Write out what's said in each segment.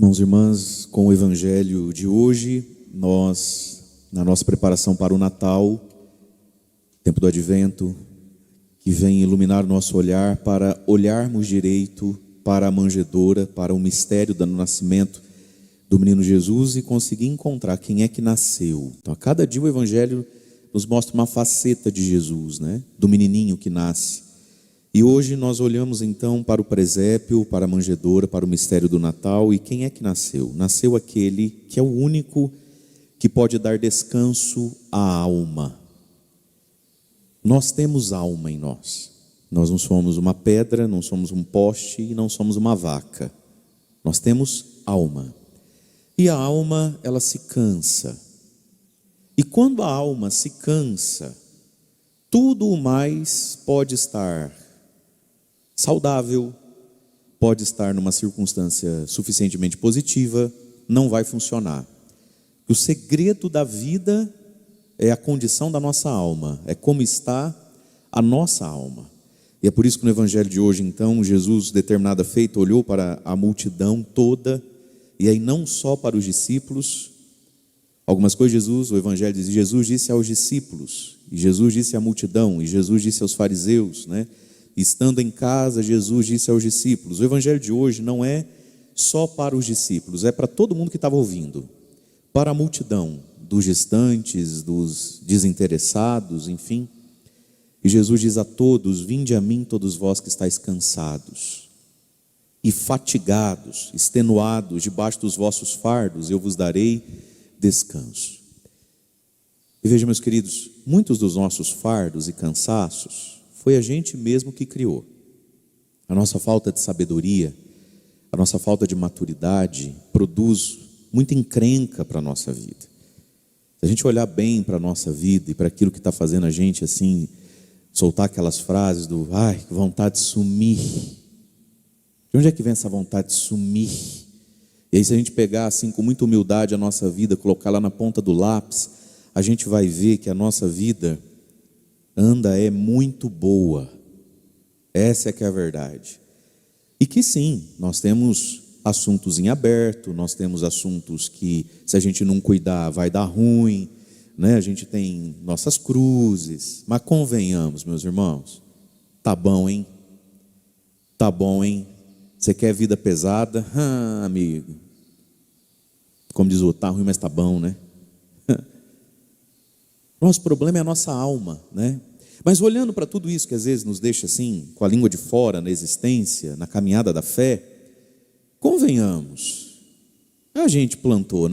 Irmãos e irmãs, com o Evangelho de hoje, na nossa preparação para o Natal, tempo do Advento, que vem iluminar nosso olhar para olharmos direito para a manjedoura, para o mistério do nascimento do menino Jesus e conseguir encontrar quem é que nasceu. Então, a cada dia o Evangelho nos mostra uma faceta de Jesus, do menininho que nasce. E hoje nós olhamos então para o presépio, para a manjedoura, para o mistério do Natal. E quem é que nasceu? Nasceu aquele que é o único que pode dar descanso à alma. Nós temos alma em nós. Nós não somos uma pedra, não somos um poste e não somos uma vaca. Nós temos alma. E a alma, ela se cansa. E quando a alma se cansa, tudo o mais pode estar saudável, pode estar numa circunstância suficientemente positiva, não vai funcionar. O segredo da vida é a condição da nossa alma, é como está a nossa alma. E é por isso que no Evangelho de hoje, então, Jesus, determinada feita, olhou para a multidão toda, e aí não só para os discípulos. Algumas coisas o Evangelho diz, Jesus disse aos discípulos, e Jesus disse à multidão, e Jesus disse aos fariseus, Estando em casa, Jesus disse aos discípulos. O Evangelho de hoje não é só para os discípulos, é para todo mundo que estava ouvindo, para a multidão, dos distantes, dos desinteressados, enfim. E Jesus diz a todos: vinde a mim todos vós que estáis cansados e fatigados, extenuados debaixo dos vossos fardos, eu vos darei descanso. E veja, meus queridos, muitos dos nossos fardos e cansaços foi a gente mesmo que criou. A nossa falta de sabedoria, a nossa falta de maturidade produz muita encrenca para a nossa vida. Se a gente olhar bem para a nossa vida e para aquilo que está fazendo a gente assim, soltar aquelas frases do ai, que vontade de sumir. De onde é que vem essa vontade de sumir? E aí se a gente pegar assim com muita humildade a nossa vida, colocar lá na ponta do lápis, a gente vai ver que a nossa vida é muito boa. Essa é que é a verdade. E que sim, nós temos assuntos em aberto, nós temos assuntos que se a gente não cuidar vai dar ruim, A gente tem nossas cruzes, mas convenhamos, meus irmãos, tá bom, hein? Tá bom, hein? Você quer vida pesada? Amigo. Como diz o outro, tá ruim, mas tá bom, Nosso problema é a nossa alma, Mas olhando para tudo isso que às vezes nos deixa assim, com a língua de fora na existência, na caminhada da fé, convenhamos, a gente plantou,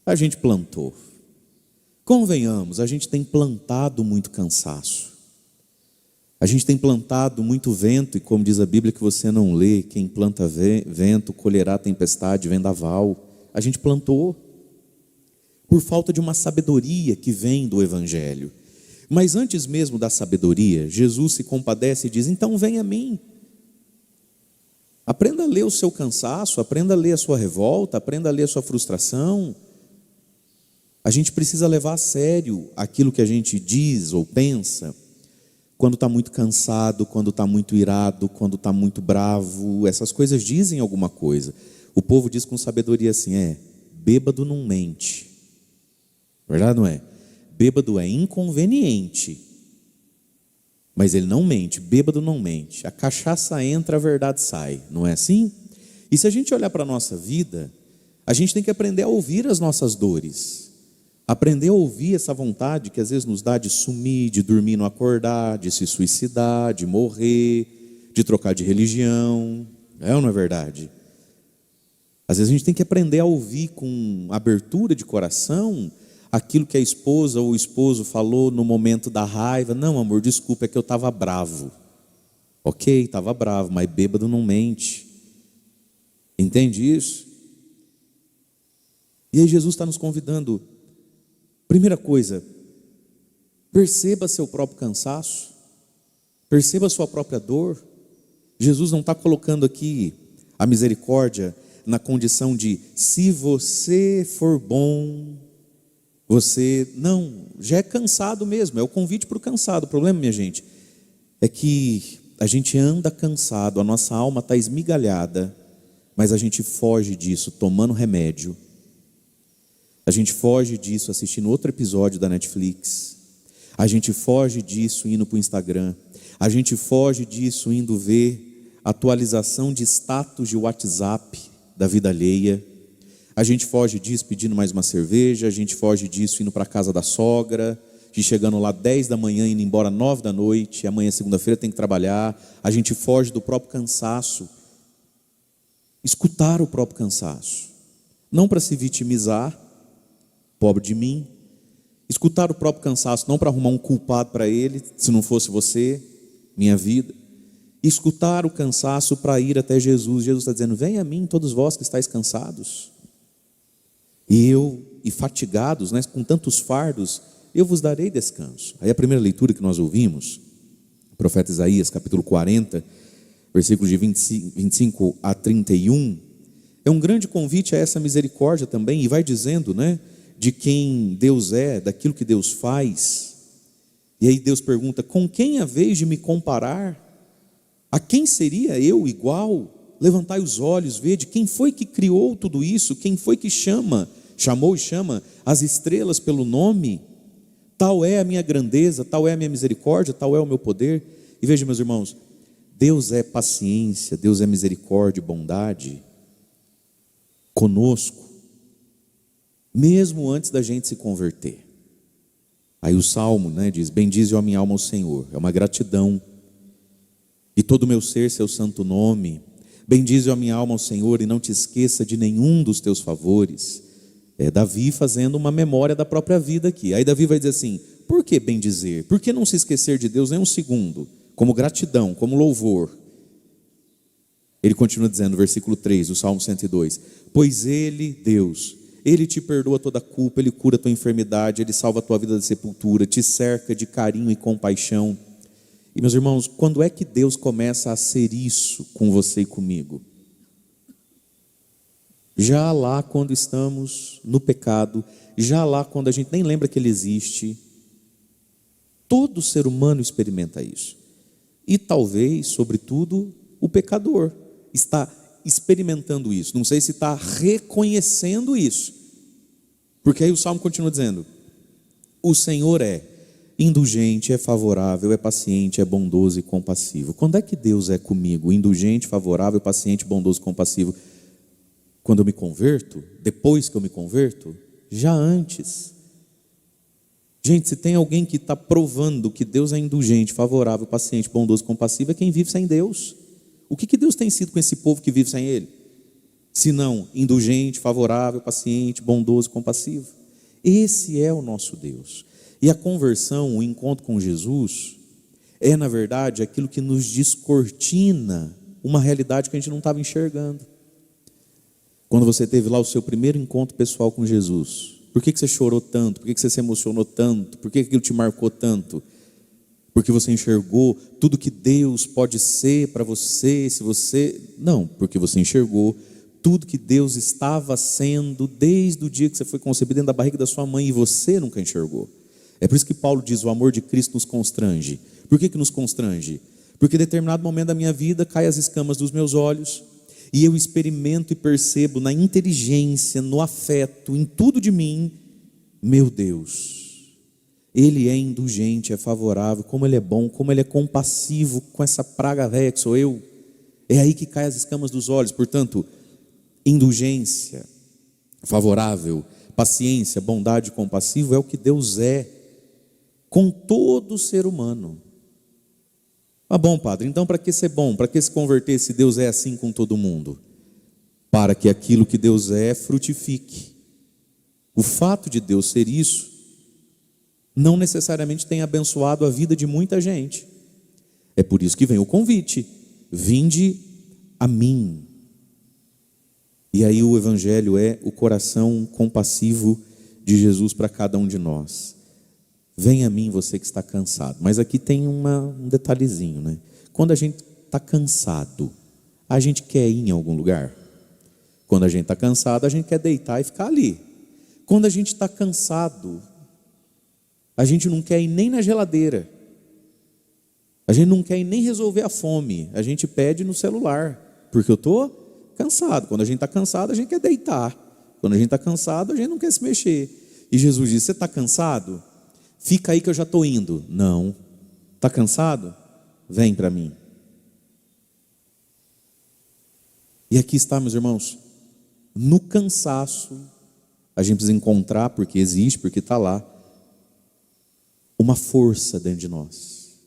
A gente plantou. Convenhamos, a gente tem plantado muito cansaço. A gente tem plantado muito vento, e como diz a Bíblia que você não lê, quem planta vento colherá tempestade, vendaval. A gente plantou por falta de uma sabedoria que vem do Evangelho. Mas antes mesmo da sabedoria, Jesus se compadece e diz: então vem a mim. Aprenda a ler o seu cansaço, aprenda a ler a sua revolta, aprenda a ler a sua frustração. A gente precisa levar a sério aquilo que a gente diz ou pensa quando está muito cansado, quando está muito irado, quando está muito bravo. Essas coisas dizem alguma coisa. O povo diz com sabedoria assim: bêbado não mente. Verdade, não é? Bêbado é inconveniente, mas ele não mente. Bêbado não mente. A cachaça entra, a verdade sai. Não é assim? E se a gente olhar para a nossa vida, a gente tem que aprender a ouvir as nossas dores. Aprender a ouvir essa vontade que às vezes nos dá de sumir, de dormir e não acordar, de se suicidar, de morrer, de trocar de religião. É ou não é verdade? Às vezes a gente tem que aprender a ouvir com abertura de coração aquilo que a esposa ou o esposo falou no momento da raiva. Não, amor, desculpa, é que eu estava bravo. Ok, estava bravo, mas bêbado não mente. Entende isso? E aí Jesus está nos convidando. Primeira coisa, perceba seu próprio cansaço, perceba a sua própria dor. Jesus não está colocando aqui a misericórdia na condição de se você for bom, você não, já é cansado mesmo, é o convite para o cansado. O problema, minha gente, é que a gente anda cansado, a nossa alma está esmigalhada, mas a gente foge disso tomando remédio, a gente foge disso assistindo outro episódio da Netflix, a gente foge disso indo para o Instagram, a gente foge disso indo ver atualização de status de WhatsApp da vida alheia, a gente foge disso pedindo mais uma cerveja, a gente foge disso indo para a casa da sogra, de chegando lá 10 da manhã, indo embora 9 da noite, amanhã segunda-feira tem que trabalhar, a gente foge do próprio cansaço. Escutar o próprio cansaço, não para se vitimizar, pobre de mim, escutar o próprio cansaço, não para arrumar um culpado para ele, se não fosse você, minha vida, escutar o cansaço para ir até Jesus. Jesus está dizendo: vem a mim todos vós que estáis cansados, e fatigados, né, com tantos fardos, eu vos darei descanso. Aí a primeira leitura que nós ouvimos, o profeta Isaías, capítulo 40, versículos de 25 a 31, é um grande convite a essa misericórdia também, e vai dizendo, né, de quem Deus é, daquilo que Deus faz. E aí Deus pergunta: com quem haveis de me comparar? A quem seria eu igual? Levantai os olhos, vede, quem foi que criou tudo isso? Quem foi que chamou e chama as estrelas pelo nome? Tal é a minha grandeza, tal é a minha misericórdia, tal é o meu poder. E veja, meus irmãos, Deus é paciência, Deus é misericórdia e bondade conosco, mesmo antes da gente se converter. Aí o Salmo, né, diz: bendize a minha alma ao Senhor, é uma gratidão, e todo o meu ser seu santo nome. Bendize a minha alma ao Senhor e não te esqueça de nenhum dos teus favores. É Davi fazendo uma memória da própria vida aqui. Aí Davi vai dizer assim: por que bendizer? Por que não se esquecer de Deus nem um segundo? Como gratidão, como louvor. Ele continua dizendo, versículo 3 do Salmo 102: pois Ele, Deus, Ele te perdoa toda a culpa, Ele cura a tua enfermidade, Ele salva a tua vida da sepultura, te cerca de carinho e compaixão. E meus irmãos, quando é que Deus começa a ser isso com você e comigo? Já lá quando estamos no pecado, já lá quando a gente nem lembra que Ele existe. Todo ser humano experimenta isso. E talvez, sobretudo, o pecador está experimentando isso. Não sei se está reconhecendo isso. Porque aí o Salmo continua dizendo: o Senhor é indulgente, é favorável, é paciente, é bondoso e compassivo. Quando é que Deus é comigo? Indulgente, favorável, paciente, bondoso e compassivo? Quando eu me converto? Depois que eu me converto? Já antes. Gente, se tem alguém que está provando que Deus é indulgente, favorável, paciente, bondoso, compassivo, é quem vive sem Deus. O que Deus tem sido com esse povo que vive sem Ele? Se não indulgente, favorável, paciente, bondoso, compassivo. Esse é o nosso Deus. E a conversão, o encontro com Jesus, é na verdade aquilo que nos descortina uma realidade que a gente não estava enxergando. Quando você teve lá o seu primeiro encontro pessoal com Jesus, por que você chorou tanto? Por que você se emocionou tanto? Por que aquilo te marcou tanto? Porque você enxergou tudo que Deus pode ser para você, se você... Não, porque você enxergou tudo que Deus estava sendo desde o dia que você foi concebido dentro da barriga da sua mãe, e você nunca enxergou. É por isso que Paulo diz: o amor de Cristo nos constrange. Por que nos constrange? Porque em determinado momento da minha vida caem as escamas dos meus olhos, e eu experimento e percebo na inteligência, no afeto, em tudo de mim: meu Deus, Ele é indulgente, é favorável, como Ele é bom, como Ele é compassivo com essa praga velha que sou eu. É aí que caem as escamas dos olhos. Portanto, indulgência, favorável, paciência, bondade, compassivo é o que Deus é com todo ser humano. Ah, bom, padre, então para que ser bom? Para que se converter se Deus é assim com todo mundo? Para que aquilo que Deus é frutifique. O fato de Deus ser isso não necessariamente tem abençoado a vida de muita gente. É por isso que vem o convite: vinde a mim. E aí o evangelho é o coração compassivo de Jesus para cada um de nós. Vem a mim você que está cansado. Mas aqui tem um detalhezinho, né? Quando a gente está cansado, a gente quer ir em algum lugar? Quando a gente está cansado, a gente quer deitar e ficar ali. Quando a gente está cansado, a gente não quer ir nem na geladeira. A gente não quer ir nem resolver a fome. A gente pede no celular, porque eu estou cansado. Quando a gente está cansado, a gente quer deitar. Quando a gente está cansado, a gente não quer se mexer. E Jesus diz: você está cansado? Fica aí que eu já estou indo. Não. Está cansado? Vem para mim. E aqui está, meus irmãos, no cansaço, a gente precisa encontrar, porque existe, porque está lá, uma força dentro de nós,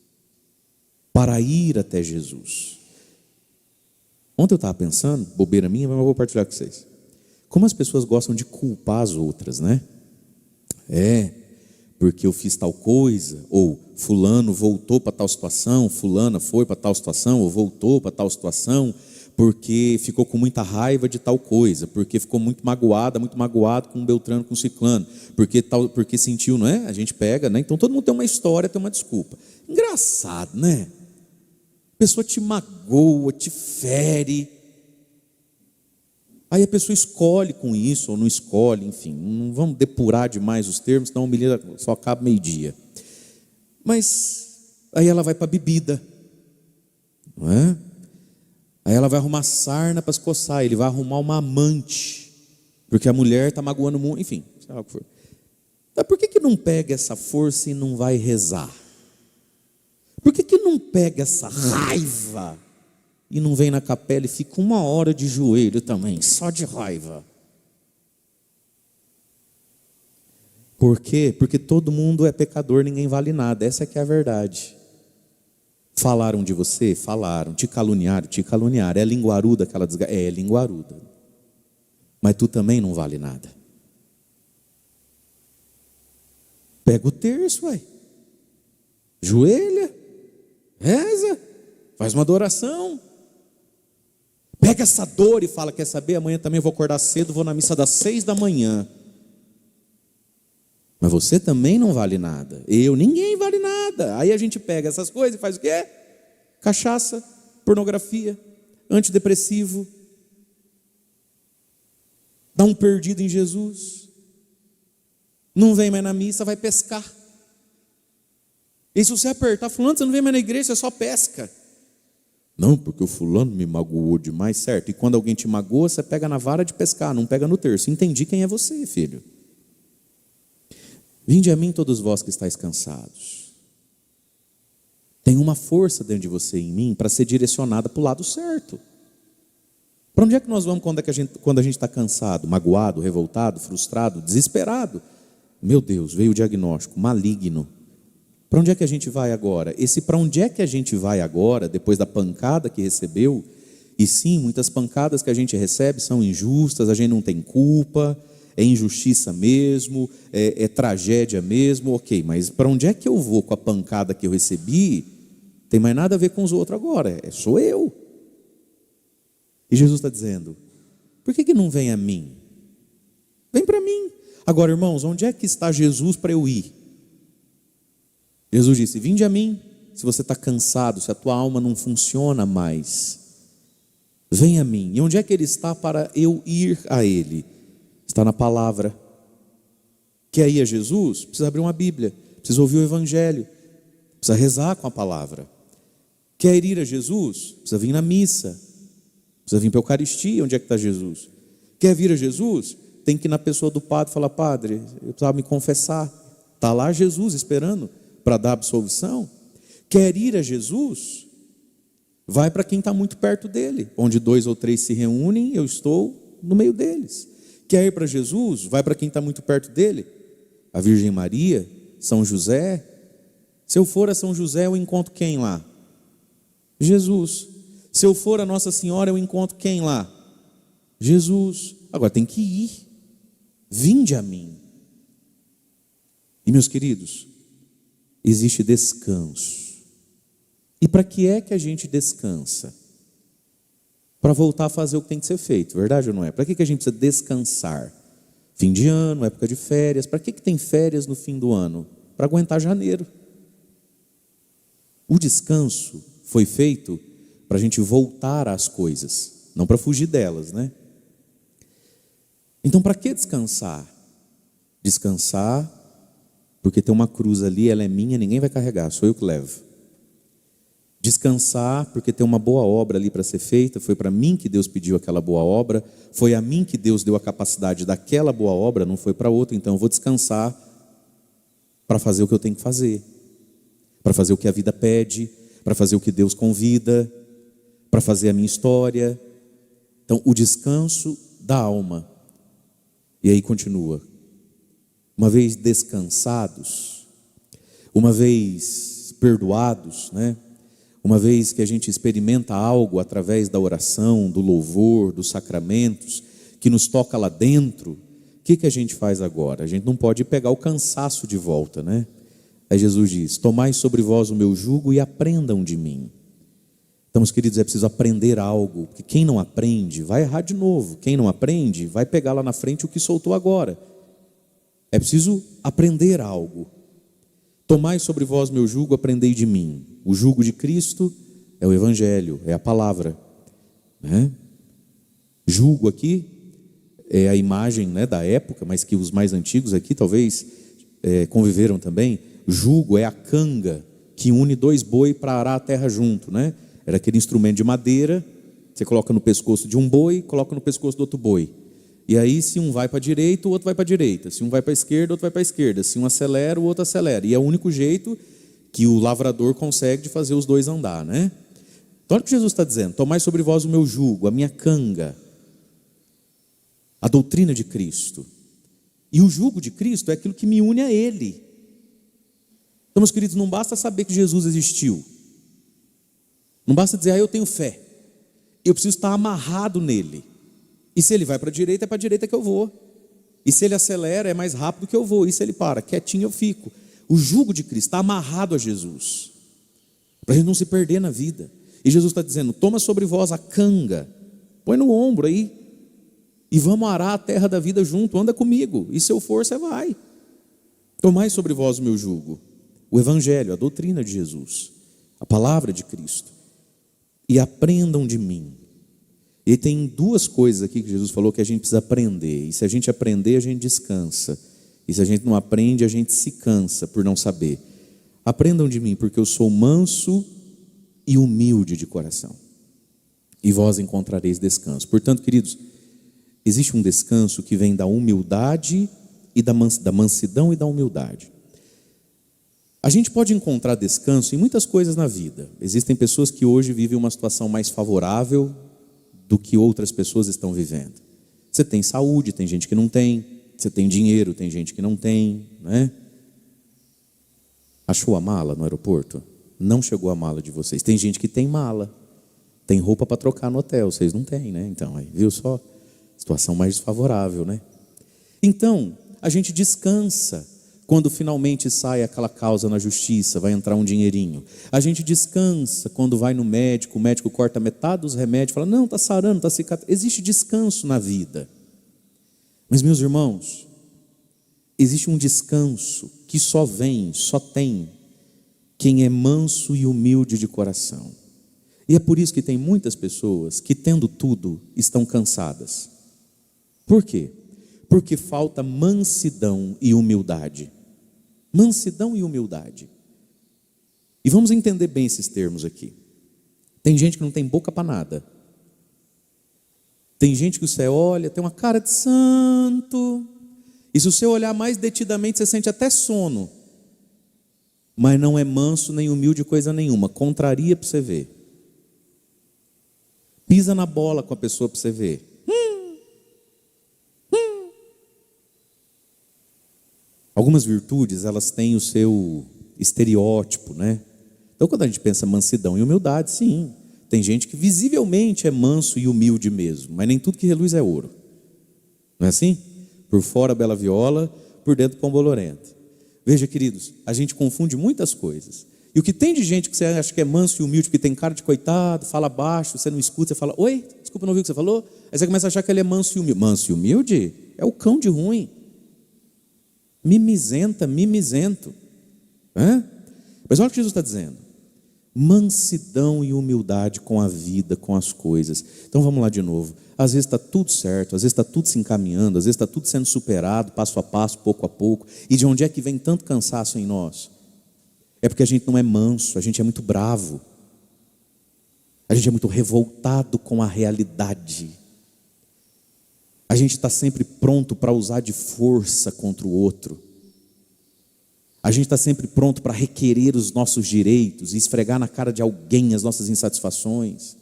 para ir até Jesus. Ontem eu estava pensando, bobeira minha, mas eu vou partilhar com vocês. Como as pessoas gostam de culpar as outras, né? Porque eu fiz tal coisa, ou fulano voltou para tal situação, fulana foi para tal situação, ou voltou para tal situação, porque ficou com muita raiva de tal coisa, porque ficou muito magoado com Beltrano, com Ciclano, porque sentiu, não é? A gente pega, né? Então todo mundo tem uma história, tem uma desculpa. Engraçado, né? A pessoa te magoa, te fere, aí a pessoa escolhe com isso, ou não escolhe, enfim, não vamos depurar demais os termos, senão a homilia só acaba meio-dia. Mas aí ela vai para a bebida, não é? Aí ela vai arrumar sarna para se coçar, ele vai arrumar uma amante, porque a mulher está magoando muito, enfim, sei lá o que for. Mas por que não pega essa força e não vai rezar? Por que não pega essa raiva e não vem na capela e fica 1 hora de joelho também, só de raiva? Por quê? Porque todo mundo é pecador, ninguém vale nada, essa é que é a verdade. Falaram de você? Falaram. Te caluniaram? Te caluniaram. É linguaruda aquela desgraça? É linguaruda. Mas tu também não vale nada. Pega o terço, ué. Joelha. Reza. Faz uma adoração. Pega essa dor e fala: quer saber? Amanhã também eu vou acordar cedo, vou na missa das 6 da manhã. Mas você também não vale nada. Ninguém vale nada. Aí a gente pega essas coisas e faz o quê? Cachaça, pornografia, antidepressivo. Dá um perdido em Jesus. Não vem mais na missa, vai pescar. E se você apertar, fulano, você não vem mais na igreja, você só pesca. Não, porque o fulano me magoou demais, certo? E quando alguém te magoa, você pega na vara de pescar, não pega no terço. Entendi quem é você, filho. Vinde a mim todos vós que estáis cansados. Tem uma força dentro de você e em mim para ser direcionada para o lado certo. Para onde é que nós vamos quando a gente está cansado, magoado, revoltado, frustrado, desesperado? Meu Deus, veio o diagnóstico, maligno. Para onde é que a gente vai agora? Esse para onde é que a gente vai agora, depois da pancada que recebeu, e sim, muitas pancadas que a gente recebe são injustas, a gente não tem culpa, é injustiça mesmo, é tragédia mesmo, ok, mas para onde é que eu vou com a pancada que eu recebi? Tem mais nada a ver com os outros agora, sou eu. E Jesus está dizendo: por que não vem a mim? Vem para mim. Agora, irmãos, onde é que está Jesus para eu ir? Jesus disse: vinde a mim, se você está cansado, se a tua alma não funciona mais, vem a mim. E onde é que Ele está para eu ir a Ele? Está na palavra. Quer ir a Jesus? Precisa abrir uma Bíblia, precisa ouvir o Evangelho, precisa rezar com a palavra. Quer ir a Jesus? Precisa vir na missa, precisa vir para a Eucaristia. Onde é que está Jesus? Quer vir a Jesus? Tem que ir na pessoa do padre e falar: padre, eu precisava me confessar. Está lá Jesus esperando para dar absolvição. Quer ir a Jesus? Vai para quem está muito perto dele. Onde 2 ou 3 se reúnem, eu estou no meio deles. Quer ir para Jesus? Vai para quem está muito perto dele. A Virgem Maria, São José. Se eu for a São José, eu encontro quem lá? Jesus. Se eu for a Nossa Senhora, eu encontro quem lá? Jesus. Agora tem que ir. Vinde a mim. E meus queridos, existe descanso. E para que é que a gente descansa? Para voltar a fazer o que tem que ser feito, verdade ou não é? Para que a gente precisa descansar? Fim de ano, época de férias. Para que tem férias no fim do ano? Para aguentar janeiro. O descanso foi feito para a gente voltar às coisas, não para fugir delas, né? Então, para que descansar? Descansar porque tem uma cruz ali, ela é minha, ninguém vai carregar, sou eu que levo. Descansar, porque tem uma boa obra ali para ser feita. Foi para mim que Deus pediu aquela boa obra. Foi a mim que Deus deu a capacidade daquela boa obra, não foi para outro. Então eu vou descansar para fazer o que eu tenho que fazer, para fazer o que a vida pede, para fazer o que Deus convida, para fazer a minha história. Então o descanso da alma. E aí continua: uma vez descansados, uma vez perdoados, né? Uma vez que a gente experimenta algo através da oração, do louvor, dos sacramentos, que nos toca lá dentro, o que a gente faz agora? A gente não pode pegar o cansaço de volta, né? Aí Jesus diz: tomai sobre vós o meu jugo e aprendam de mim. Então, meus queridos, é preciso aprender algo, porque quem não aprende vai errar de novo. Quem não aprende vai pegar lá na frente o que soltou agora. É preciso aprender algo. Tomai sobre vós meu jugo, aprendei de mim. O jugo de Cristo é o Evangelho, é a palavra, né? Jugo aqui é a imagem, né, da época, mas que os mais antigos aqui talvez conviveram também. Jugo é a canga que une dois boi para arar a terra junto, né? Era aquele instrumento de madeira, você coloca no pescoço de um boi, coloca no pescoço do outro boi. E aí, se um vai para a direita, o outro vai para a direita. Se um vai para a esquerda, o outro vai para a esquerda. Se um acelera, o outro acelera. E é o único jeito que o lavrador consegue de fazer os dois andar, né? Então, olha o que Jesus está dizendo: tomai sobre vós o meu jugo, a minha canga, a doutrina de Cristo. E o jugo de Cristo é aquilo que me une a Ele. Então, meus queridos, não basta saber que Jesus existiu. Não basta dizer: eu tenho fé. Eu preciso estar amarrado nele. E se ele vai para a direita, é para a direita que eu vou. E se ele acelera, é mais rápido que eu vou. E se ele para, quietinho eu fico. O jugo de Cristo está amarrado a Jesus, para a gente não se perder na vida. E Jesus está dizendo: toma sobre vós a canga, põe no ombro aí, e vamos arar a terra da vida junto, anda comigo. E se eu for, você vai. Tomai sobre vós o meu jugo, o Evangelho, a doutrina de Jesus, a palavra de Cristo, e aprendam de mim. E tem duas coisas aqui que Jesus falou que a gente precisa aprender. E se a gente aprender, a gente descansa. E se a gente não aprende, a gente se cansa por não saber. Aprendam de mim, porque eu sou manso e humilde de coração, e vós encontrareis descanso. Portanto, queridos, existe um descanso que vem da humildade e da mansidão e da humildade. A gente pode encontrar descanso em muitas coisas na vida. Existem pessoas que hoje vivem uma situação mais favorável do que outras pessoas estão vivendo. Você tem saúde, tem gente que não tem. Você tem dinheiro, tem gente que não tem, né? Achou a mala no aeroporto? Não chegou a mala de vocês. Tem gente que tem mala, tem roupa para trocar no hotel, vocês não têm, né? Então, aí, viu só? Situação mais desfavorável, né? Então, a gente descansa quando finalmente sai aquela causa na justiça, vai entrar um dinheirinho. A gente descansa quando vai no médico, o médico corta metade dos remédios, fala: não, está sarando, está cicatrizando. Existe descanso na vida. Mas, meus irmãos, existe um descanso que só vem, só tem quem é manso e humilde de coração. E é por isso que tem muitas pessoas que, tendo tudo, estão cansadas. Por quê? Porque falta mansidão e humildade. Mansidão e humildade. E vamos entender bem esses termos aqui. Tem gente que não tem boca para nada. Tem gente que você olha, tem uma cara de santo. E se você olhar mais detidamente, você sente até sono. Mas não é manso nem humilde coisa nenhuma. Contraria para você ver. Pisa na bola com a pessoa para você ver. Algumas virtudes, elas têm o seu estereótipo, né? Então, quando a gente pensa mansidão e humildade, sim, tem gente que visivelmente é manso e humilde mesmo, mas nem tudo que reluz é ouro. Não é assim? Por fora, bela viola, por dentro, pão bolorento. Veja, queridos, a gente confunde muitas coisas. E o que tem de gente que você acha que é manso e humilde, que tem cara de coitado, fala baixo, você não escuta, você fala: oi, desculpa, não ouvi o que você falou? Aí você começa a achar que ele é manso e humilde. Manso e humilde é o cão de ruim. Mimizento. Mas olha o que Jesus está dizendo: mansidão e humildade com a vida, com as coisas. Então vamos lá de novo. Às vezes está tudo certo, às vezes está tudo se encaminhando, às vezes está tudo sendo superado, passo a passo, pouco a pouco. E de onde é que vem tanto cansaço em nós? É porque a gente não é manso, a gente é muito bravo. A gente é muito revoltado com a realidade. A gente está sempre pronto para usar de força contra o outro. A gente está sempre pronto para requerer os nossos direitos e esfregar na cara de alguém as nossas insatisfações.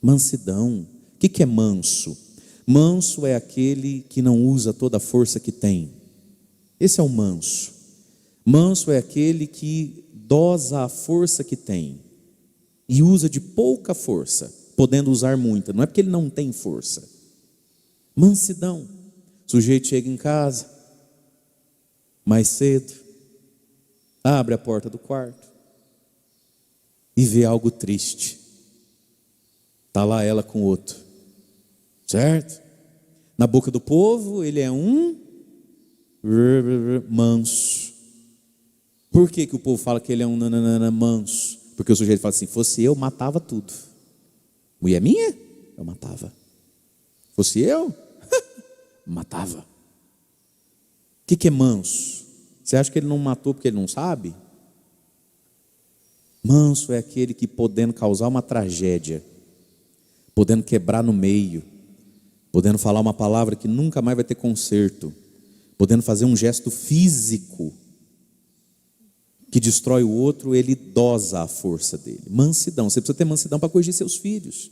Mansidão. O que é manso? Manso é aquele que não usa toda a força que tem. Esse é o manso. Manso é aquele que dosa a força que tem e usa de pouca força, podendo usar muita. Não é porque ele não tem força. Mansidão. O sujeito chega em casa mais cedo, abre a porta do quarto e vê algo triste. Está lá ela com outro, certo? Na boca do povo ele é um manso. Por que o povo fala que ele é um nananana manso? Porque o sujeito fala assim: fosse eu, matava tudo. Mulher minha, eu matava. Fosse eu, matava. O que é manso? Você acha que ele não matou porque ele não sabe? Manso é aquele que, podendo causar uma tragédia, podendo quebrar no meio, podendo falar uma palavra que nunca mais vai ter conserto, podendo fazer um gesto físico que destrói o outro, ele dosa a força dele. Mansidão. Você precisa ter mansidão para corrigir seus filhos.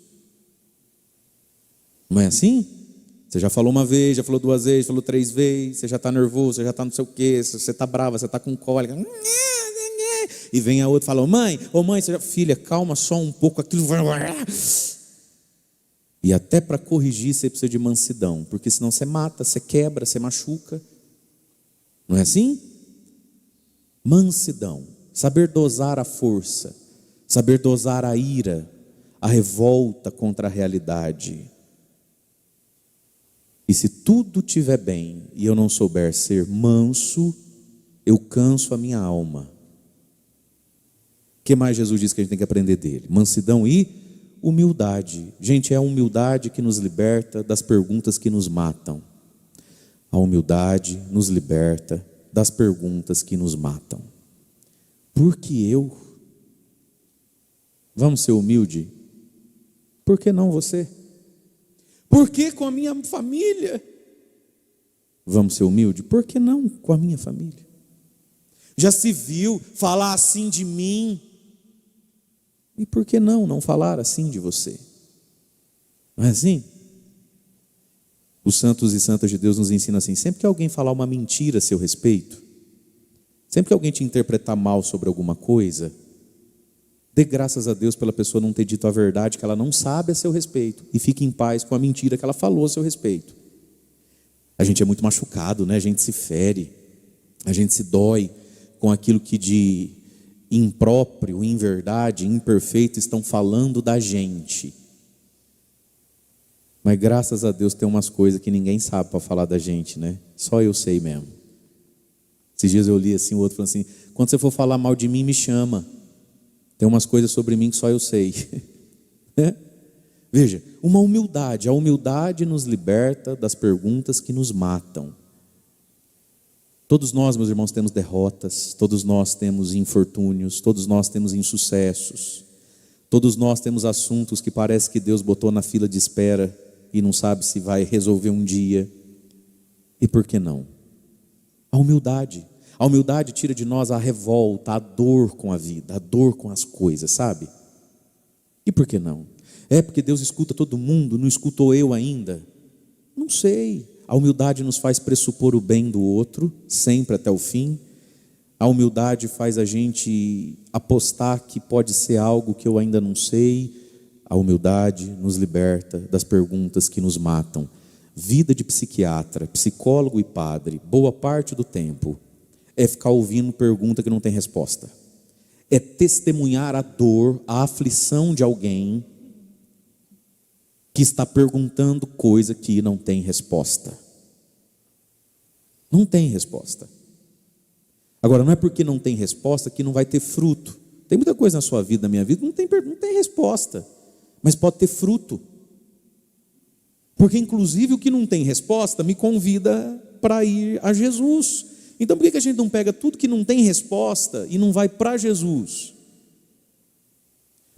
Não é assim? Você já falou uma vez, já falou 2 vezes, falou 3 vezes, você já está nervoso, você já está não sei o quê, você está brava, você está com cólica. E vem a outra e fala: ô mãe, você já... Filha, calma só um pouco, aquilo vai... E até para corrigir você precisa de mansidão, porque senão você mata, você quebra, você machuca. Não é assim? Mansidão, saber dosar a força, saber dosar a ira, a revolta contra a realidade. E se tudo estiver bem e eu não souber ser manso, eu canso a minha alma. O que mais Jesus diz que a gente tem que aprender dele? Mansidão e humildade. Gente, é a humildade que nos liberta das perguntas que nos matam. A humildade nos liberta das perguntas que nos matam. Por que eu? Vamos ser humilde? Por que não você? Por que com a minha família? Vamos ser humilde? Por que não com a minha família? Já se viu falar assim de mim? E por que não falar assim de você? Não é assim? Os santos e santas de Deus nos ensinam assim: sempre que alguém falar uma mentira a seu respeito, sempre que alguém te interpretar mal sobre alguma coisa, dê graças a Deus pela pessoa não ter dito a verdade que ela não sabe a seu respeito, e fique em paz com a mentira que ela falou a seu respeito. A gente é muito machucado, né? A gente se fere, a gente se dói com aquilo que de impróprio, inverdade, imperfeito estão falando da gente. Mas graças a Deus tem umas coisas que ninguém sabe para falar da gente, né? Só eu sei mesmo. Esses dias eu li assim, o outro falando assim: quando você for falar mal de mim, me chama. Tem umas coisas sobre mim que só eu sei. Veja, uma humildade. A humildade nos liberta das perguntas que nos matam. Todos nós, meus irmãos, temos derrotas, todos nós temos infortúnios, todos nós temos insucessos, todos nós temos assuntos que parece que Deus botou na fila de espera e não sabe se vai resolver um dia. E por que não? A humildade. A humildade tira de nós a revolta, a dor com a vida, a dor com as coisas, sabe? E por que não? É porque Deus escuta todo mundo, não escutou eu ainda? Não sei. A humildade nos faz pressupor o bem do outro, sempre até o fim. A humildade faz a gente apostar que pode ser algo que eu ainda não sei. A humildade nos liberta das perguntas que nos matam. Vida de psiquiatra, psicólogo e padre, boa parte do tempo é ficar ouvindo pergunta que não tem resposta. É testemunhar a dor, a aflição de alguém que está perguntando coisa que não tem resposta. Não tem resposta. Agora, não é porque não tem resposta que não vai ter fruto. Tem muita coisa na sua vida, na minha vida, não tem resposta, mas pode ter fruto. Porque inclusive o que não tem resposta me convida para ir a Jesus. Então por que a gente não pega tudo que não tem resposta e não vai para Jesus?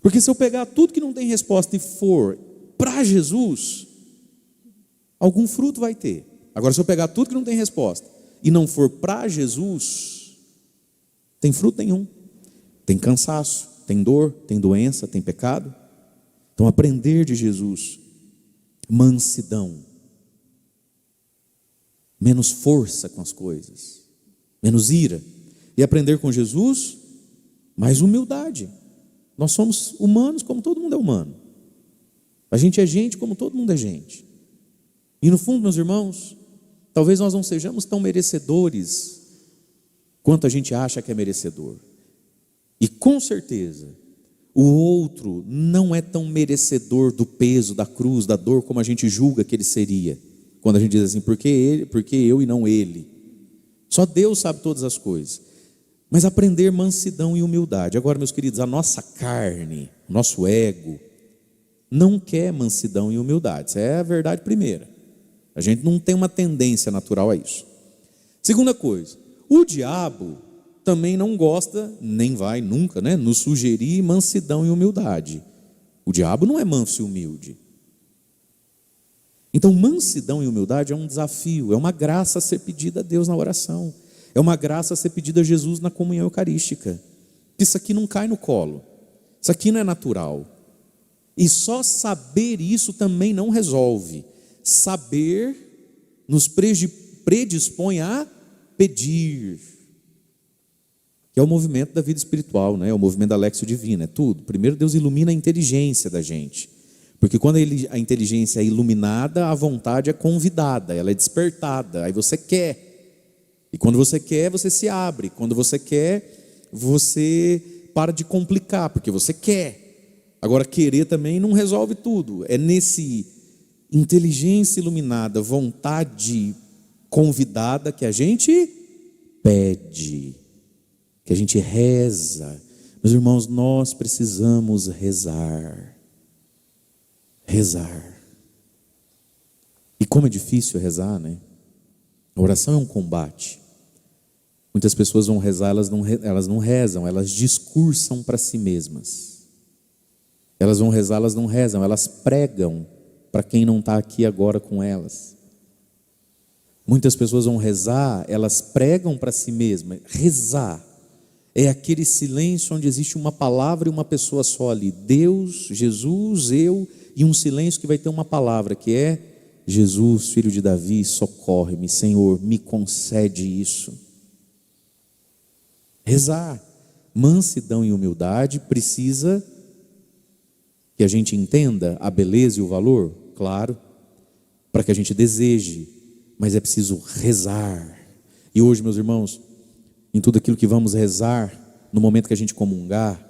Porque se eu pegar tudo que não tem resposta e for para Jesus, algum fruto vai ter. Agora, se eu pegar tudo que não tem resposta e não for para Jesus, tem fruto nenhum. Tem cansaço, tem dor, tem doença, tem pecado. Então, aprender de Jesus, mansidão, menos força com as coisas, menos ira. E aprender com Jesus, mais humildade. Nós somos humanos como todo mundo é humano. A gente é gente como todo mundo é gente. E no fundo, meus irmãos, talvez nós não sejamos tão merecedores quanto a gente acha que é merecedor. E com certeza, o outro não é tão merecedor do peso, da cruz, da dor, como a gente julga que ele seria. Quando a gente diz assim, por que eu e não ele? Só Deus sabe todas as coisas. Mas aprender mansidão e humildade. Agora, meus queridos, a nossa carne, o nosso ego, não quer mansidão e humildade. Essa é a verdade primeira. A gente não tem uma tendência natural a isso. Segunda coisa, o diabo também não gosta, nem vai nunca, nos sugerir mansidão e humildade. O diabo não é manso e humilde. Então, mansidão e humildade é um desafio, é uma graça a ser pedida a Deus na oração. É uma graça a ser pedida a Jesus na comunhão eucarística. Isso aqui não cai no colo. Isso aqui não é natural. E só saber isso também não resolve. Saber nos predispõe a pedir. Que é o movimento da vida espiritual, é o movimento da Lexio Divina, é tudo. Primeiro Deus ilumina a inteligência da gente. Porque quando a inteligência é iluminada, a vontade é convidada, ela é despertada, aí você quer. E quando você quer, você se abre. Quando você quer, você para de complicar, porque você quer. Agora, querer também não resolve tudo. É nesse inteligência iluminada, vontade convidada que a gente pede, que a gente reza. Meus irmãos, nós precisamos rezar. Rezar. E como é difícil rezar, A oração é um combate. Muitas pessoas vão rezar, elas não rezam, elas discursam para si mesmas. Elas vão rezar, elas não rezam, elas pregam para quem não está aqui agora com elas. Muitas pessoas vão rezar, elas pregam para si mesmas. Rezar é aquele silêncio onde existe uma palavra e uma pessoa só ali. Deus, Jesus, eu, e um silêncio que vai ter uma palavra, que é: Jesus, filho de Davi, socorre-me, Senhor, me concede isso. Rezar, mansidão e humildade precisa que a gente entenda a beleza e o valor, claro, para que a gente deseje, mas é preciso rezar. E hoje, meus irmãos, em tudo aquilo que vamos rezar, no momento que a gente comungar,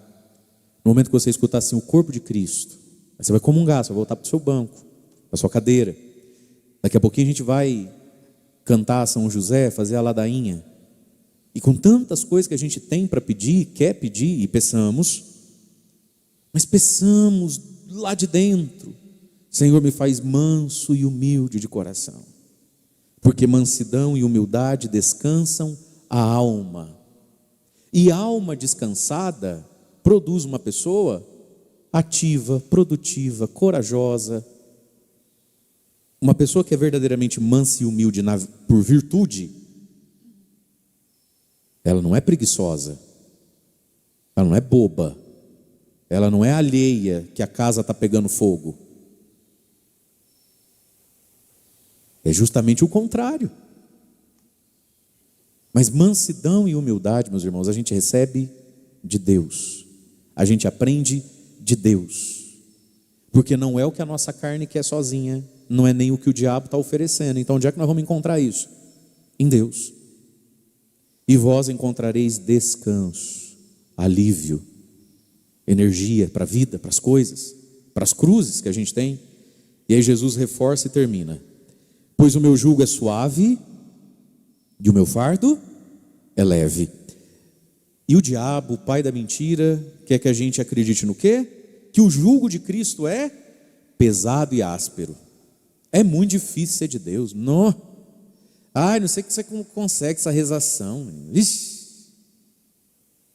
no momento que você escutar assim o corpo de Cristo, aí você vai comungar, você vai voltar para o seu banco, para a sua cadeira. Daqui a pouquinho a gente vai cantar São José, fazer a ladainha. E com tantas coisas que a gente tem para pedir, quer pedir, e peçamos, mas peçamos lá de dentro: Senhor, me faz manso e humilde de coração. Porque mansidão e humildade descansam a alma. E alma descansada produz uma pessoa ativa, produtiva, corajosa. Uma pessoa que é verdadeiramente mansa e humilde por virtude, ela não é preguiçosa, ela não é boba, ela não é alheia que a casa está pegando fogo. É justamente o contrário. Mas mansidão e humildade, meus irmãos, a gente recebe de Deus, a gente aprende de Deus, porque não é o que a nossa carne quer sozinha, não é nem o que o diabo está oferecendo. Então onde é que nós vamos encontrar isso? Em Deus. E vós encontrareis descanso, alívio, energia para a vida, para as coisas, para as cruzes que a gente tem. E aí Jesus reforça e termina: pois o meu jugo é suave e o meu fardo é leve. E o diabo, o pai da mentira, quer que a gente acredite no quê? Que o jugo de Cristo é pesado e áspero. É muito difícil ser de Deus. Não sei que você consegue essa rezação. Ixi.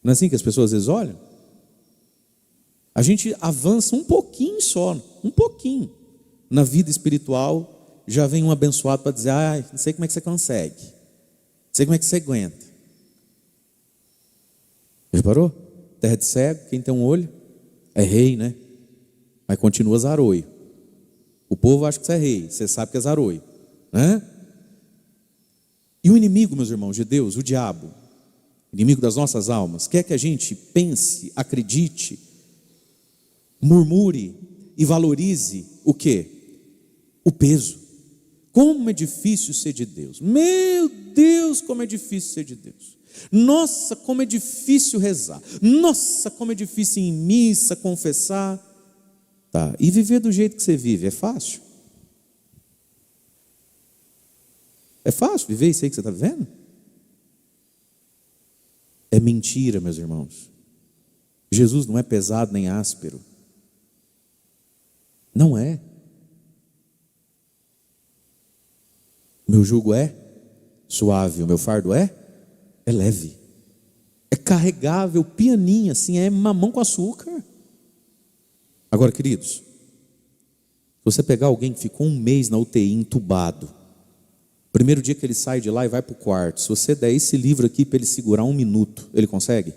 Não é assim que as pessoas às vezes olham? A gente avança um pouquinho só, um pouquinho. Na vida espiritual, já vem um abençoado para dizer: não sei como é que você consegue, não sei como é que você aguenta. Já reparou? Terra de cego, quem tem um olho é rei, né? Mas continua zaroio. O povo acha que você é rei, você sabe que é zaroio, né? E o inimigo, meus irmãos, de Deus, o diabo, inimigo das nossas almas, quer que a gente pense, acredite, murmure e valorize o quê? O peso. Como é difícil ser de Deus. Meu Deus, como é difícil ser de Deus. Nossa, como é difícil rezar. Nossa, como é difícil ir em missa, confessar. Tá. E viver do jeito que você vive, é fácil? É fácil viver isso aí que você está vivendo? É mentira, meus irmãos. Jesus não é pesado nem áspero. Não é. Meu jugo é suave, o meu fardo é leve. É carregável, pianinho, assim, é mamão com açúcar. Agora, queridos, se você pegar alguém que ficou um mês na UTI entubado, primeiro dia que ele sai de lá e vai para o quarto, se você der esse livro aqui para ele segurar 1 minuto, ele consegue?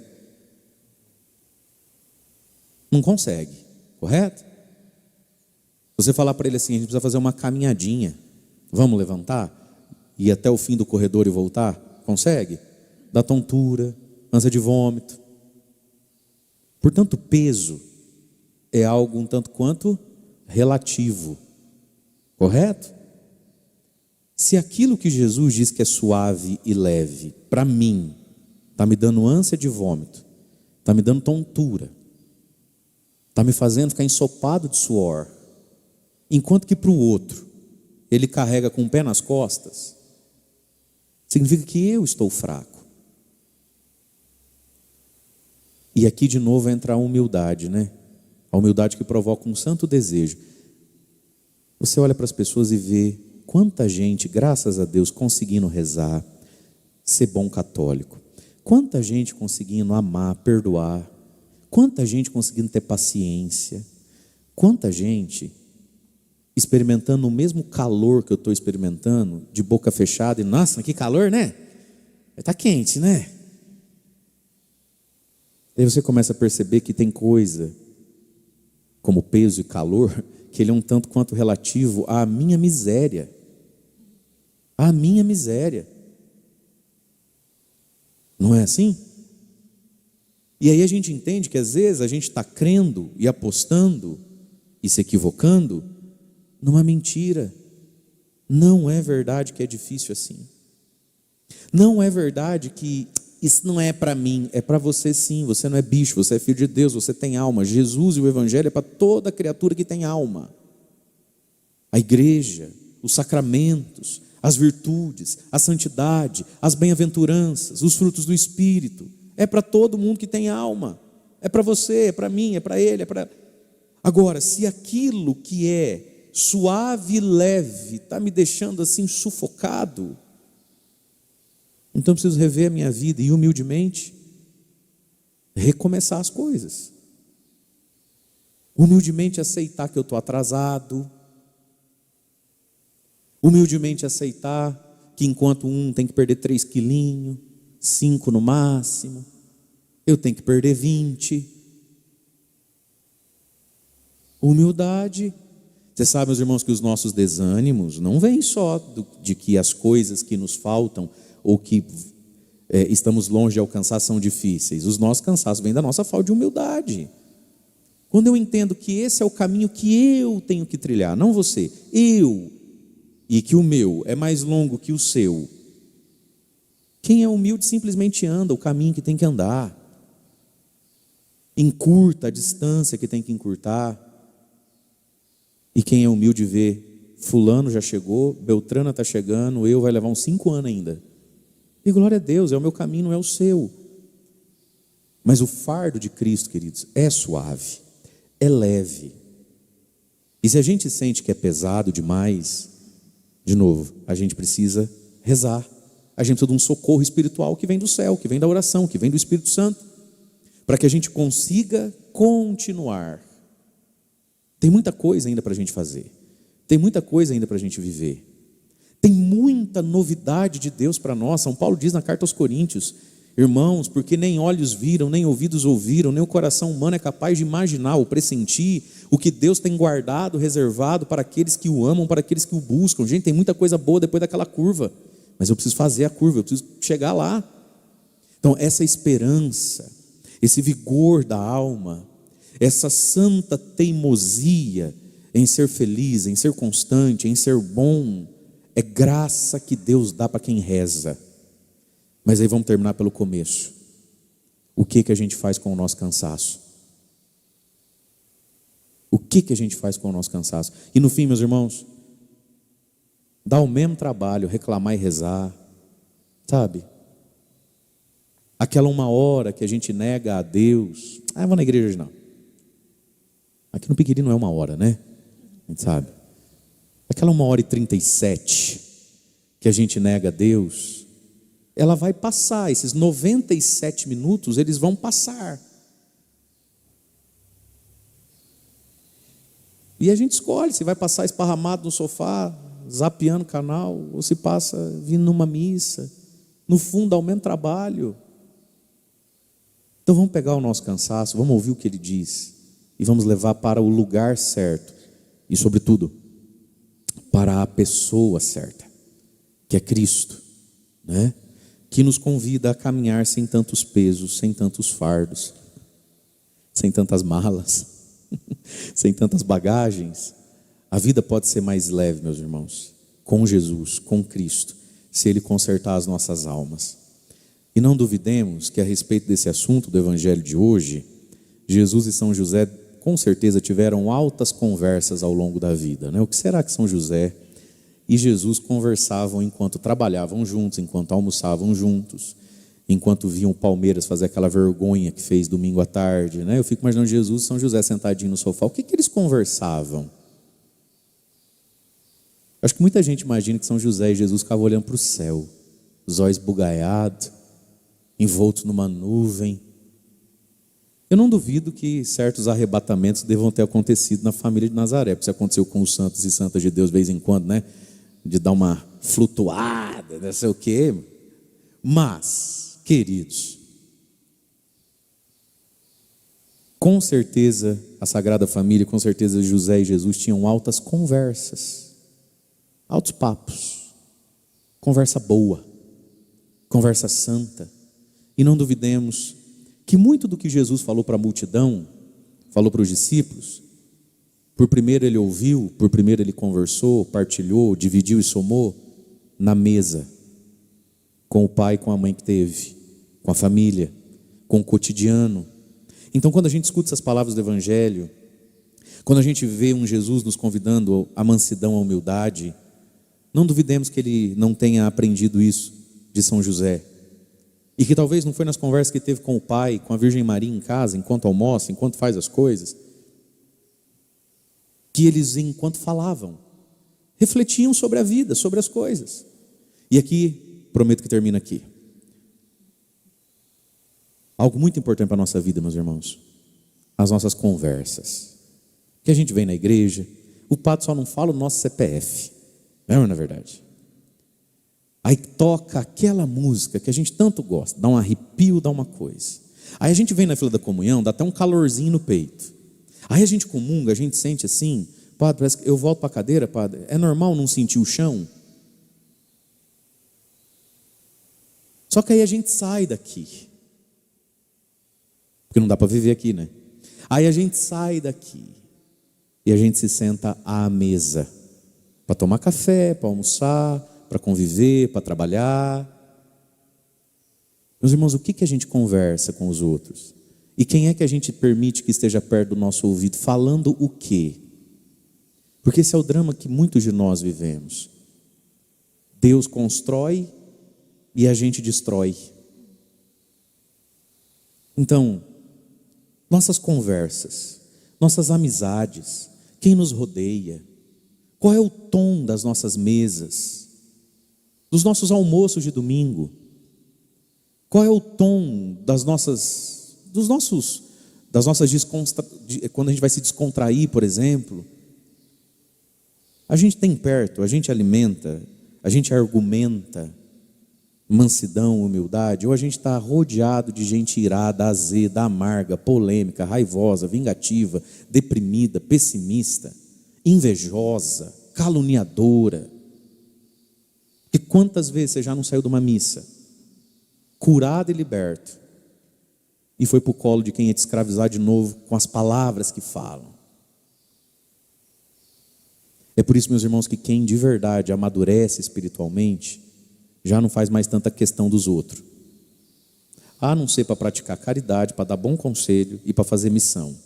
Não consegue, correto? Se você falar para ele assim: a gente precisa fazer uma caminhadinha, vamos levantar, ir até o fim do corredor e voltar, consegue? Dá tontura, ânsia de vômito. Portanto, peso é algo um tanto quanto relativo, correto? Se aquilo que Jesus diz que é suave e leve, para mim, está me dando ânsia de vômito, está me dando tontura, está me fazendo ficar ensopado de suor, enquanto que para o outro, ele carrega com o pé nas costas, significa que eu estou fraco. E aqui de novo entra a humildade, né? A humildade que provoca um santo desejo. Você olha para as pessoas e vê quanta gente, graças a Deus, conseguindo rezar, ser bom católico. Quanta gente conseguindo amar, perdoar. Quanta gente conseguindo ter paciência. Quanta gente experimentando o mesmo calor que eu estou experimentando, de boca fechada, e nossa, que calor, né? Está quente, né? Aí você começa a perceber que tem coisa, como peso e calor, que ele é um tanto quanto relativo à minha miséria. À minha miséria. Não é assim? E aí a gente entende que às vezes a gente está crendo e apostando e se equivocando numa mentira. Não é verdade que é difícil assim. Não é verdade que isso não é para mim, é para você sim. Você não é bicho, você é filho de Deus, você tem alma. Jesus e o Evangelho é para toda criatura que tem alma. A igreja, os sacramentos, as virtudes, a santidade, as bem-aventuranças, os frutos do Espírito, é para todo mundo que tem alma. É para você, é para mim, é para ele, é para... Agora, se aquilo que é suave e leve está me deixando assim sufocado, então eu preciso rever a minha vida e humildemente recomeçar as coisas. Humildemente aceitar que eu estou atrasado. Humildemente aceitar que enquanto um tem que perder 3 quilinhos, 5 no máximo, eu tenho que perder 20. Humildade. Você sabe, meus irmãos, que os nossos desânimos não vêm só de que as coisas que nos faltam ou que estamos longe de alcançar são difíceis. Os nossos cansaços vêm da nossa falta de humildade. Quando eu entendo que esse é o caminho que eu tenho que trilhar, não você, eu, e que o meu é mais longo que o seu, quem é humilde simplesmente anda o caminho que tem que andar, encurta a distância que tem que encurtar. E quem é humilde vê, fulano já chegou, Beltrana está chegando, eu vai levar uns 5 anos ainda. E glória a Deus, é o meu caminho, não é o seu. Mas o fardo de Cristo, queridos, é suave, é leve. E se a gente sente que é pesado demais, de novo, a gente precisa rezar. A gente precisa de um socorro espiritual que vem do céu, que vem da oração, que vem do Espírito Santo. para que a gente consiga continuar. Tem muita coisa ainda para a gente fazer, tem muita coisa ainda para a gente viver, tem muita novidade de Deus para nós. São Paulo diz na carta aos Coríntios: irmãos, porque nem olhos viram, nem ouvidos ouviram, nem o coração humano é capaz de imaginar ou pressentir o que Deus tem guardado, reservado para aqueles que o amam, para aqueles que o buscam. Gente, tem muita coisa boa depois daquela curva, mas eu preciso fazer a curva, eu preciso chegar lá. Então essa esperança, esse vigor da alma, essa santa teimosia em ser feliz, em ser constante, em ser bom, é graça que Deus dá para quem reza. Mas aí vamos terminar pelo começo. O que a gente faz com o nosso cansaço? O que a gente faz com o nosso cansaço? E no fim, meus irmãos, dá o mesmo trabalho reclamar e rezar, sabe? Aquela 1 hora que a gente nega a Deus. Eu vou na igreja hoje não. Aqui no Piquiri não é 1 hora, né? A gente sabe. Aquela 1h37 que a gente nega a Deus, ela vai passar. Esses 97 minutos, eles vão passar. E a gente escolhe se vai passar esparramado no sofá, zapeando o canal, ou se passa vindo numa missa. No fundo, dá o mesmo trabalho. Então vamos pegar o nosso cansaço, vamos ouvir o que ele diz e vamos levar para o lugar certo e, sobretudo, para a pessoa certa, que é Cristo, né? Que nos convida a caminhar sem tantos pesos, sem tantos fardos, sem tantas malas, sem tantas bagagens. A vida pode ser mais leve, meus irmãos, com Jesus, com Cristo, se Ele consertar as nossas almas. E não duvidemos que a respeito desse assunto do Evangelho de hoje, Jesus e São José com certeza tiveram altas conversas ao longo da vida, né? O que será que São José e Jesus conversavam enquanto trabalhavam juntos, enquanto almoçavam juntos, enquanto viam o Palmeiras fazer aquela vergonha que fez domingo à tarde, né? Eu fico imaginando Jesus e São José sentadinho no sofá. O que eles conversavam? Acho que muita gente imagina que São José e Jesus ficavam olhando para o céu, os olhos esbugalhados, envoltos numa nuvem. Eu não duvido que certos arrebatamentos devam ter acontecido na família de Nazaré, porque isso aconteceu com os santos e santas de Deus de vez em quando, né? De dar uma flutuada, não sei o quê. Mas, queridos, com certeza a Sagrada Família, com certeza José e Jesus tinham altas conversas, altos papos, conversa boa, conversa santa. E não duvidemos que muito do que Jesus falou para a multidão, falou para os discípulos, por primeiro ele ouviu, por primeiro ele conversou, partilhou, dividiu e somou na mesa, com o pai e com a mãe que teve, com a família, com o cotidiano. Então quando a gente escuta essas palavras do Evangelho, quando a gente vê um Jesus nos convidando à mansidão, à humildade, não duvidemos que ele não tenha aprendido isso de São José. E que talvez não foi nas conversas que teve com o pai, com a Virgem Maria em casa, enquanto almoça, enquanto faz as coisas, que eles, enquanto falavam, refletiam sobre a vida, sobre as coisas. E aqui, prometo que termina aqui. Algo muito importante para a nossa vida, meus irmãos, as nossas conversas. Que a gente vem na igreja, o padre só não fala o nosso CPF, não é na verdade? Aí toca aquela música que a gente tanto gosta, dá um arrepio, dá uma coisa. Aí a gente vem na fila da comunhão, dá até um calorzinho no peito. Aí a gente comunga, a gente sente assim, padre, parece que eu volto para a cadeira, padre, é normal não sentir o chão? Só que aí a gente sai daqui, porque não dá para viver aqui, né? Aí a gente sai daqui e a gente se senta à mesa, para tomar café, para almoçar, para conviver, para trabalhar. Meus irmãos, o que a gente conversa com os outros? E quem é que a gente permite que esteja perto do nosso ouvido? Falando o quê? Porque esse é o drama que muitos de nós vivemos. Deus constrói e a gente destrói. Então, nossas conversas, nossas amizades, quem nos rodeia, qual é o tom das nossas mesas, dos nossos almoços de domingo? Qual é o tom dos quando a gente vai se descontrair, por exemplo, a gente tem perto, a gente alimenta, a gente argumenta mansidão, humildade, ou a gente está rodeado de gente irada, azeda, amarga, polêmica, raivosa, vingativa, deprimida, pessimista, invejosa, caluniadora. E quantas vezes você já não saiu de uma missa, curado e liberto, e foi para o colo de quem ia te escravizar de novo com as palavras que falam? É por isso, meus irmãos, que quem de verdade amadurece espiritualmente já não faz mais tanta questão dos outros, a não ser para praticar caridade, para dar bom conselho e para fazer missão.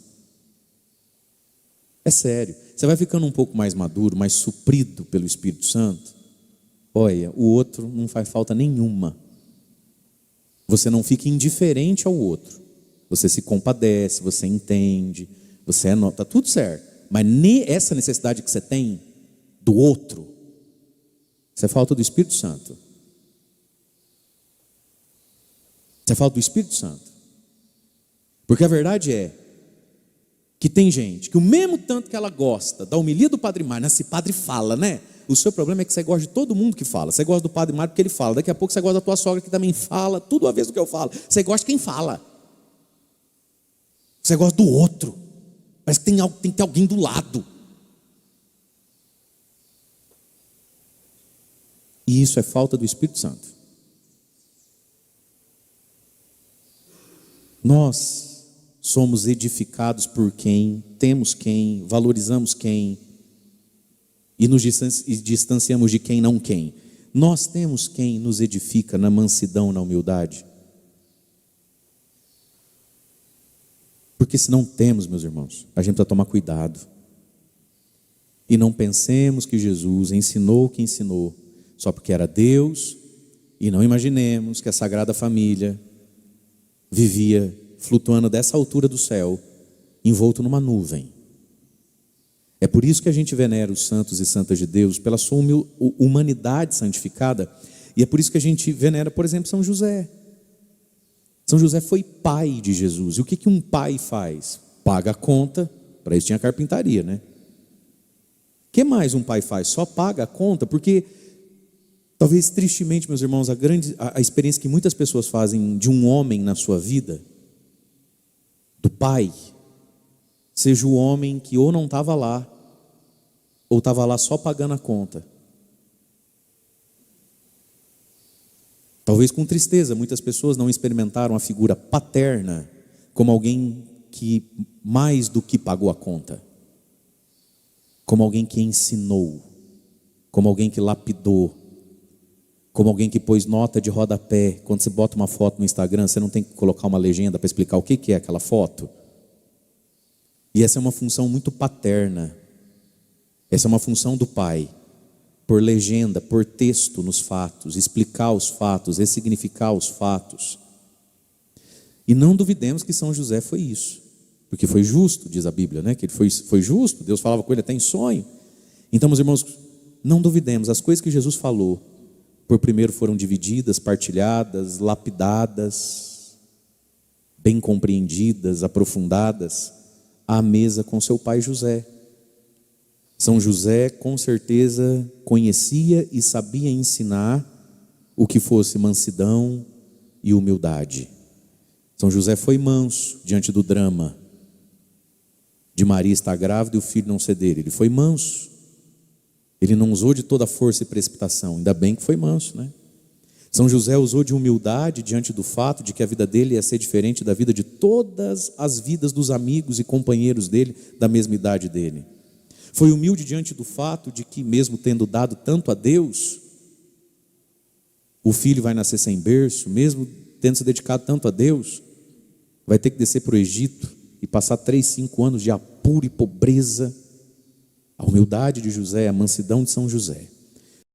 É sério, você vai ficando um pouco mais maduro, mais suprido pelo Espírito Santo. Olha, o outro não faz falta nenhuma. Você não fica indiferente ao outro, você se compadece, você entende, você está tudo certo. Mas essa necessidade que você tem do outro, isso é falta do Espírito Santo. Isso é falta do Espírito Santo. Porque a verdade é que tem gente que o mesmo tanto que ela gosta da homilia do Padre Mário, esse padre fala, né? O seu problema é que você gosta de todo mundo que fala. Você gosta do Padre Mário porque ele fala. Daqui a pouco você gosta da tua sogra que também fala, tudo a vez do que eu falo. Você gosta de quem fala. Você gosta do outro. Parece que tem que ter alguém do lado. E isso é falta do Espírito Santo. Nós somos edificados por quem, temos quem, valorizamos quem, e nos distanciamos de quem não quem. Nós temos quem nos edifica na mansidão, na humildade. Porque se não temos, meus irmãos, a gente precisa tomar cuidado. E não pensemos que Jesus ensinou o que ensinou só porque era Deus, e não imaginemos que a Sagrada Família vivia flutuando dessa altura do céu, envolto numa nuvem. É por isso que a gente venera os santos e santas de Deus, pela sua humanidade santificada, e é por isso que a gente venera, por exemplo, São José. São José foi pai de Jesus. E o que um pai faz? Paga a conta. Para isso tinha carpintaria, né? O que mais um pai faz? Só paga a conta, porque talvez tristemente, meus irmãos, a experiência que muitas pessoas fazem de um homem na sua vida, do pai, seja o homem que ou não estava lá, ou estava lá só pagando a conta. Talvez com tristeza, muitas pessoas não experimentaram a figura paterna como alguém que mais do que pagou a conta, como alguém que ensinou, como alguém que lapidou, como alguém que pôs nota de rodapé. Quando você bota uma foto no Instagram, você não tem que colocar uma legenda para explicar o que é aquela foto. E essa é uma função muito paterna. Essa é uma função do pai. Por legenda, por texto nos fatos, explicar os fatos, ressignificar os fatos. E não duvidemos que São José foi isso. Porque foi justo, diz a Bíblia, né? Que ele foi justo, Deus falava com ele até em sonho. Então, meus irmãos, não duvidemos, as coisas que Jesus falou, por primeiro foram divididas, partilhadas, lapidadas, bem compreendidas, aprofundadas, à mesa com seu pai José. São José, com certeza, conhecia e sabia ensinar o que fosse mansidão e humildade. São José foi manso diante do drama de Maria estar grávida e o filho não ser dele. Ele foi manso. Ele não usou de toda força e precipitação. Ainda bem que foi manso, né? São José usou de humildade diante do fato de que a vida dele ia ser diferente da vida de todas as vidas dos amigos e companheiros dele, da mesma idade dele. Foi humilde diante do fato de que, mesmo tendo dado tanto a Deus, o filho vai nascer sem berço, mesmo tendo se dedicado tanto a Deus, vai ter que descer para o Egito e passar 3, 5 anos de apuro e pobreza. A humildade de José, a mansidão de São José.